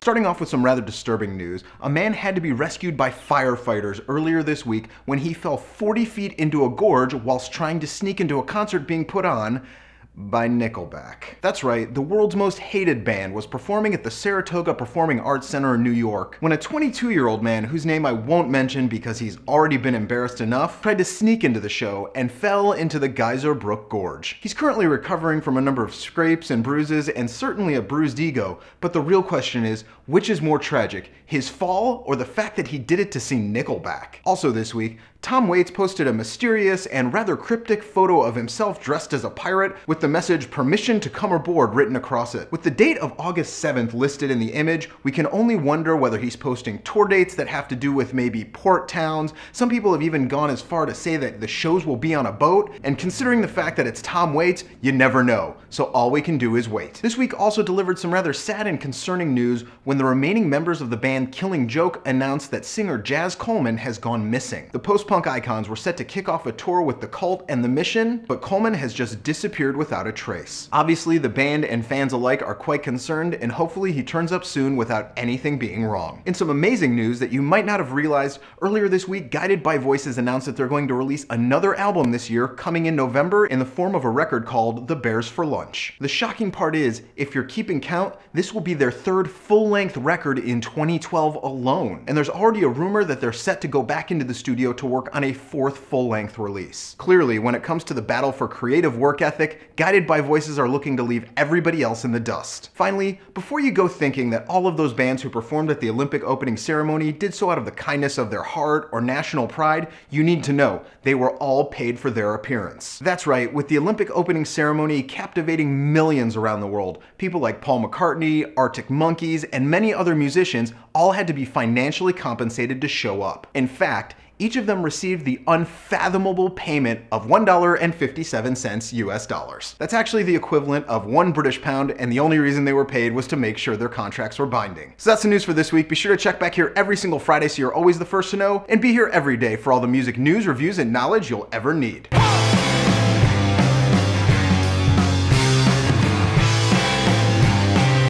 Starting off with some rather disturbing news, a man had to be rescued by firefighters earlier this week when he fell 40 feet into a gorge whilst trying to sneak into a concert being put on by Nickelback. That's right, the world's most hated band was performing at the Saratoga Performing Arts Center in New York when a 22-year-old man, whose name I won't mention because he's already been embarrassed enough, tried to sneak into the show and fell into the Geyser Brook Gorge. He's currently recovering from a number of scrapes and bruises and certainly a bruised ego, but the real question is, which is more tragic, his fall or the fact that he did it to see Nickelback? Also this week, Tom Waits posted a mysterious and rather cryptic photo of himself dressed as a pirate with the message "Permission to come aboard" written across it. With the date of August 7th listed in the image, we can only wonder whether he's posting tour dates that have to do with maybe port towns. Some people have even gone as far to say that the shows will be on a boat, and considering the fact that it's Tom Waits, you never know, so all we can do is wait. This week also delivered some rather sad and concerning news when the remaining members of the band Killing Joke announced that singer Jazz Coleman has gone missing. The post-punk icons were set to kick off a tour with The Cult and The Mission, but Coleman has just disappeared without a trace. Obviously, the band and fans alike are quite concerned, and hopefully he turns up soon without anything being wrong. In some amazing news that you might not have realized, earlier this week, Guided by Voices announced that they're going to release another album this year, coming in November, in the form of a record called The Bears for Lunch. The shocking part is, if you're keeping count, this will be their third full-length record in 2012 alone, and there's already a rumor that they're set to go back into the studio to work on a fourth full-length release. Clearly, when it comes to the battle for creative work ethic, Guided by Voices are looking to leave everybody else in the dust. Finally, before you go thinking that all of those bands who performed at the Olympic opening ceremony did so out of the kindness of their heart or national pride, you need to know they were all paid for their appearance. That's right, with the Olympic opening ceremony captivating millions around the world, people like Paul McCartney, Arctic Monkeys, and many other musicians all had to be financially compensated to show up. In fact, each of them received the unfathomable payment of $1.57 US dollars. That's actually the equivalent of £1 British, and the only reason they were paid was to make sure their contracts were binding. So that's the news for this week. Be sure to check back here every single Friday so you're always the first to know, and be here every day for all the music news, reviews, and knowledge you'll ever need.